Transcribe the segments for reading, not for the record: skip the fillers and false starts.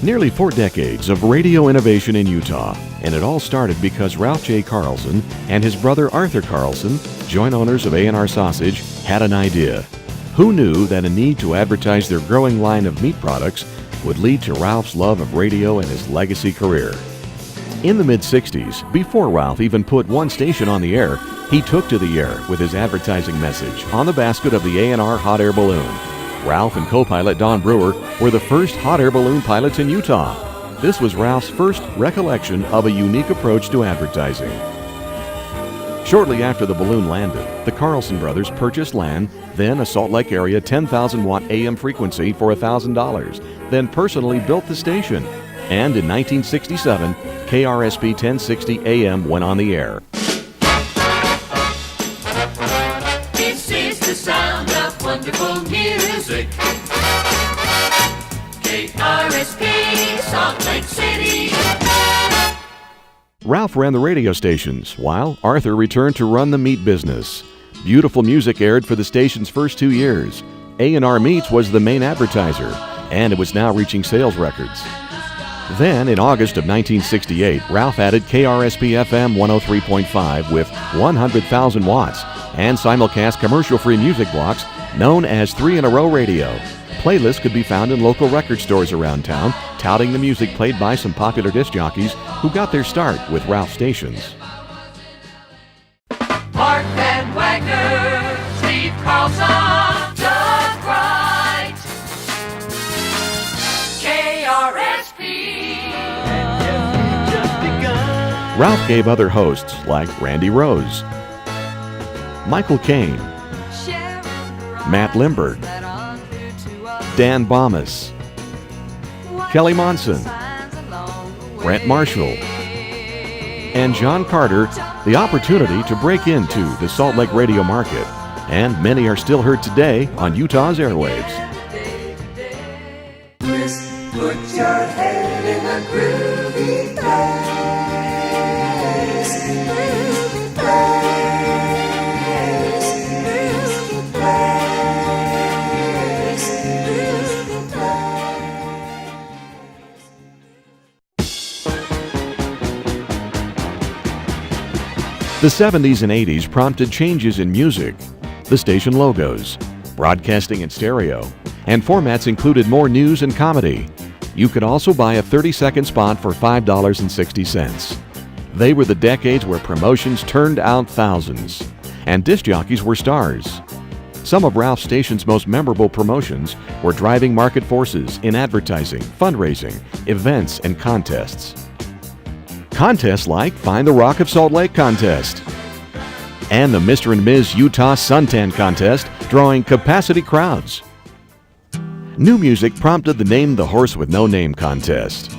Nearly 4 decades of radio innovation in Utah, and it all started because Ralph J. Carlson and his brother Arthur Carlson, joint owners of A&R Sausage, had an idea. Who knew that a need to advertise their growing line of meat products would lead to Ralph's love of radio and his legacy career? In the mid-60s, before Ralph even put one station on the air, he took to the air with his advertising message on the basket of the A&R hot air balloon. Ralph and co-pilot Don Brewer were the first hot air balloon pilots in Utah. This was Ralph's first recollection of a unique approach to advertising. Shortly after the balloon landed, the Carlson brothers purchased land, then a Salt Lake area 10,000-watt AM frequency for $1,000, then personally built the station. And in 1967, KRSP 1060 AM went on the air. This is the sound of wonderful music. KRSP, Salt Lake City. Ralph ran the radio stations, while Arthur returned to run the meat business. Beautiful music aired for the station's first 2 years. A&R Meats was the main advertiser, and it was now reaching sales records. Then, in August of 1968, Ralph added KRSP FM 103.5 with 100,000 watts and simulcast commercial-free music blocks known as 3-in-a-row radio. Playlists could be found in local record stores around town, touting the music played by some popular disc jockeys who got their start with Ralph stations. Mark Van Wagner, Steve Carlson, Doug Wright, KRSP. Ralph gave other hosts like Randy Rose, Michael Caine, Matt Lindberg, Dan Bomas, Kelly Monson, Brent Marshall, and John Carter the opportunity to break into the Salt Lake radio market, and many are still heard today on Utah's airwaves. Put your head in a groovy place. Groovy place. Groovy place. Groovy The 70s and 80s prompted changes in music, the station logos, broadcasting in stereo, and formats included more news and comedy. You could also buy a 30-second spot for $5.60. They were the decades where promotions turned out thousands, and disc jockeys were stars. Some of Ralph's station's most memorable promotions were driving market forces in advertising, fundraising, events, and contests. Contests like Find the Rock of Salt Lake contest and the Mr. and Ms. Utah Suntan contest, drawing capacity crowds. New music prompted the Name the Horse with No Name contest.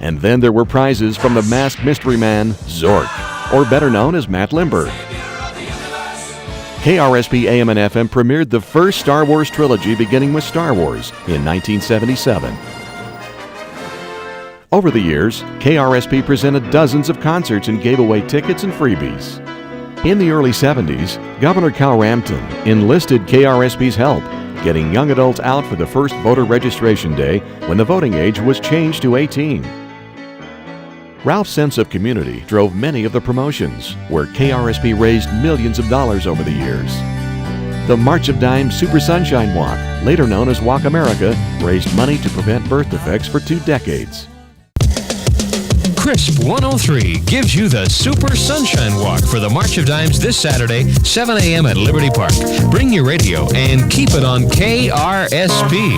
And then there were prizes from the masked mystery man, Zork, or better known as Matt Lindberg. KRSP AM and FM premiered the first Star Wars trilogy beginning with Star Wars in 1977. Over the years, KRSP presented dozens of concerts and gave away tickets and freebies. In the early 70s, Governor Cal Rampton enlisted KRSP's help, getting young adults out for the first voter registration day when the voting age was changed to 18. Ralph's sense of community drove many of the promotions, where KRSP raised millions of dollars over the years. The March of Dimes Super Sunshine Walk, later known as Walk America, raised money to prevent birth defects for 2 decades. Crisp 103 gives you the Super Sunshine Walk for the March of Dimes this Saturday, 7 a.m. at Liberty Park. Bring your radio and keep it on KRSP.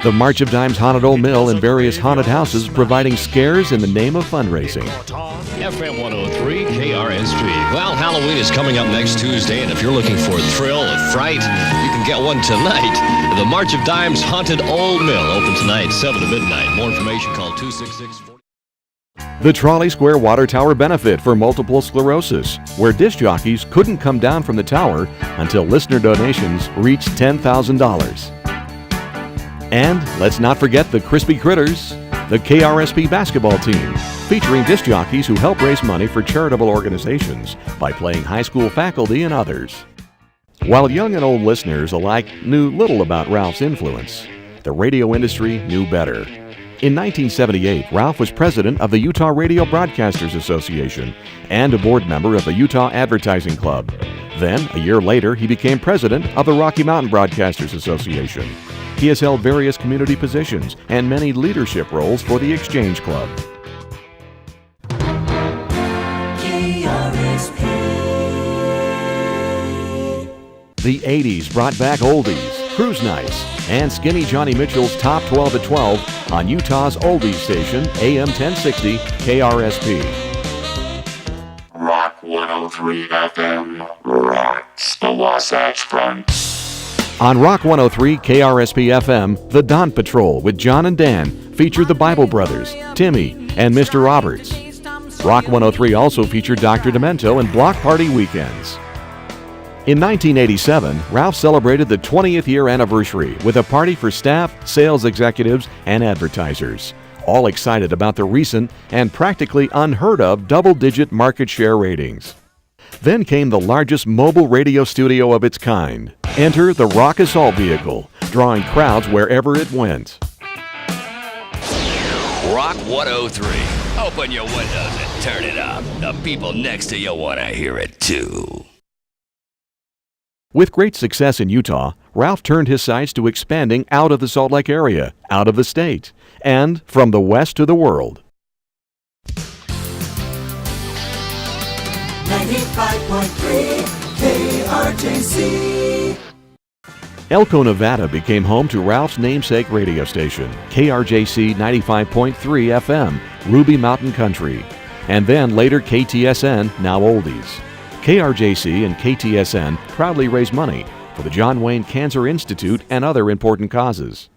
The March of Dimes haunted Old Mill and various haunted houses, providing scares in the name of fundraising. FM 103 KRSP. Well, Halloween is coming up next Tuesday, and if you're looking for a thrill, a fright, you can get one tonight. The March of Dimes Haunted Old Mill, open tonight, 7 to midnight. More information, call 266-40. The Trolley Square Water Tower Benefit for Multiple Sclerosis, where disc jockeys couldn't come down from the tower until listener donations reached $10,000. And let's not forget the Crispy Critters, the KRSP basketball team, featuring disc jockeys who help raise money for charitable organizations by playing high school faculty and others. While young and old listeners alike knew little about Ralph's influence, the radio industry knew better. In 1978, Ralph was president of the Utah Radio Broadcasters Association and a board member of the Utah Advertising Club. Then, a year later, he became president of the Rocky Mountain Broadcasters Association. He has held various community positions and many leadership roles for the Exchange Club. The 80s brought back oldies, cruise nights, and Skinny Johnny Mitchell's Top 12 at 12 on Utah's oldies station, AM 1060 KRSP. Rock 103 FM rocks the Wasatch Front. On Rock 103 KRSP FM, The Dawn Patrol with John and Dan featured the Bible Brothers, Timmy, and Mr. Roberts. Rock 103 also featured Dr. Demento and Block Party Weekends. In 1987, Ralph celebrated the 20th year anniversary with a party for staff, sales executives, and advertisers, all excited about the recent and practically unheard of double-digit market share ratings. Then came the largest mobile radio studio of its kind. Enter the Rock Assault Vehicle, drawing crowds wherever it went. Rock 103. Open your windows and turn it up. The people next to you want to hear it too. With great success in Utah, Ralph turned his sights to expanding out of the Salt Lake area, out of the state, and from the West to the world. 95.3 KRJC. Elko, Nevada became home to Ralph's namesake radio station, KRJC 95.3 FM, Ruby Mountain Country, and then later KTSN, now Oldies. KRJC and KTSN proudly raise money for the John Wayne Cancer Institute and other important causes.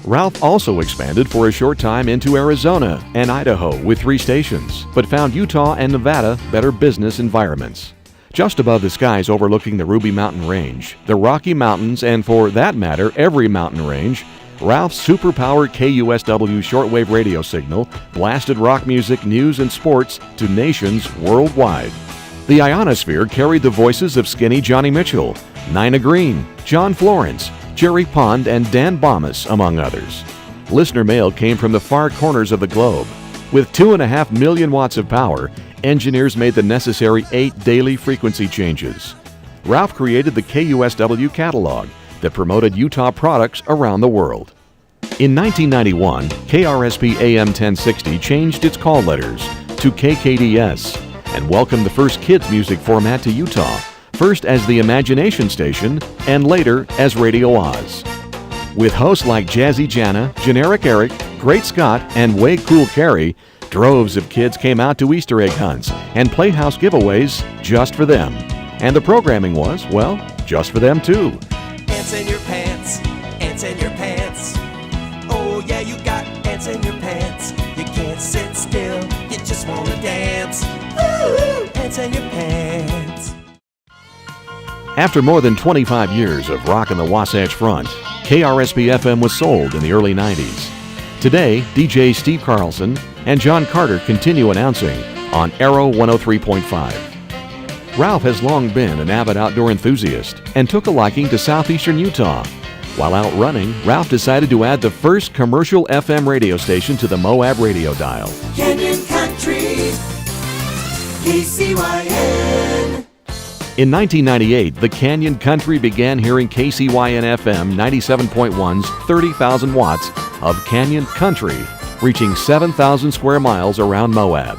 Ralph also expanded for a short time into Arizona and Idaho with 3 stations, but found Utah and Nevada better business environments. Just above the skies overlooking the Ruby Mountain Range, the Rocky Mountains, and for that matter, every mountain range, Ralph's superpowered KUSW shortwave radio signal blasted rock music, news, and sports to nations worldwide. The ionosphere carried the voices of Skinny Johnny Mitchell, Nina Green, John Florence, Jerry Pond, and Dan Bomas, among others. Listener mail came from the far corners of the globe. With 2.5 million watts of power, engineers made the necessary 8 daily frequency changes. Ralph created the KUSW catalog that promoted Utah products around the world. In 1991, KRSP AM 1060 changed its call letters to KKDS and welcomed the first kids music format to Utah, first as the Imagination Station and later as Radio Oz. With hosts like Jazzy Jana, Generic Eric, Great Scott, and Way Cool Carrie, droves of kids came out to Easter egg hunts and playhouse giveaways just for them. And the programming was, well, just for them too. Ants in your pants, ants in your pants. Oh yeah, you got ants in your pants. You can't sit still, you just wanna dance. Ooh, ants in your pants. After more than 25 years of rockin' the Wasatch Front, KRSP FM was sold in the early 90s. Today, DJ Steve Carlson and John Carter continue announcing on Arrow 103.5. Ralph has long been an avid outdoor enthusiast and took a liking to southeastern Utah. While out running, Ralph decided to add the first commercial FM radio station to the Moab radio dial. Canyon Country, KCYN. In 1998, the Canyon Country began hearing KCYN FM 97.1's 30,000 watts of Canyon Country, reaching 7,000 square miles around Moab.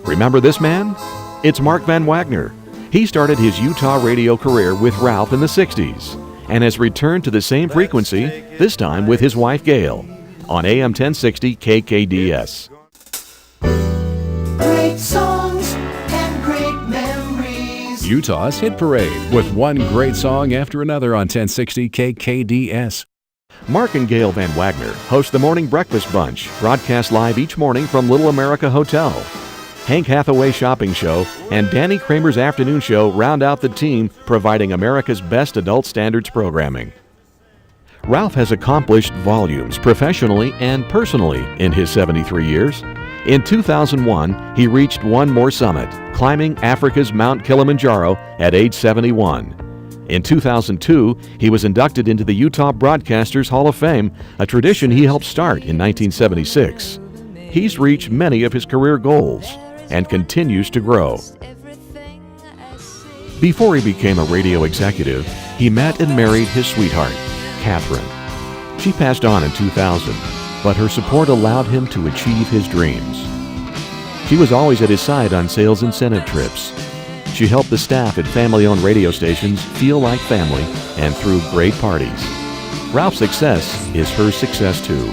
Remember this man? It's Mark Van Wagner. He started his Utah radio career with Ralph in the 60s and has returned to the same frequency, this time with his wife Gail, on AM 1060 KKDS. Great songs and great memories. Utah's Hit Parade with one great song after another on 1060 KKDS. Mark and Gail Van Wagner host the Morning Breakfast Bunch, broadcast live each morning from Little America Hotel. Hank Hathaway's Shopping Show and Danny Kramer's Afternoon Show round out the team, providing America's best adult standards programming. Ralph has accomplished volumes professionally and personally in his 73 years. In 2001, he reached one more summit, climbing Africa's Mount Kilimanjaro at age 71. In 2002, he was inducted into the Utah Broadcasters Hall of Fame, a tradition he helped start in 1976. He's reached many of his career goals and continues to grow. Before he became a radio executive, he met and married his sweetheart, Catherine. She passed on in 2000, but her support allowed him to achieve his dreams. She was always at his side on sales incentive trips. She helped the staff at family-owned radio stations feel like family and threw great parties. Ralph's success is her success too.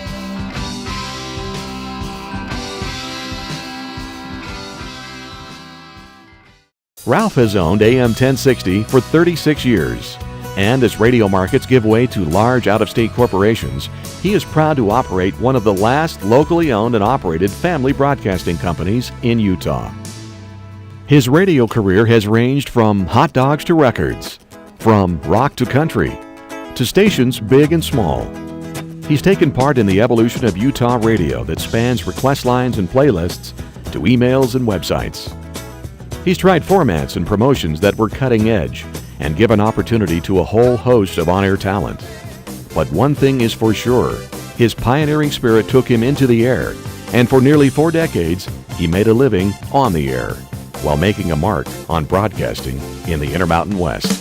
Ralph has owned AM 1060 for 36 years. And as radio markets give way to large out-of-state corporations, he is proud to operate one of the last locally owned and operated family broadcasting companies in Utah. His radio career has ranged from hot dogs to records, from rock to country, to stations big and small. He's taken part in the evolution of Utah radio that spans request lines and playlists to emails and websites. He's tried formats and promotions that were cutting edge and given opportunity to a whole host of on-air talent. But one thing is for sure, his pioneering spirit took him into the air, and for nearly 4 decades, he made a living on the air while making a mark on broadcasting in the Intermountain West.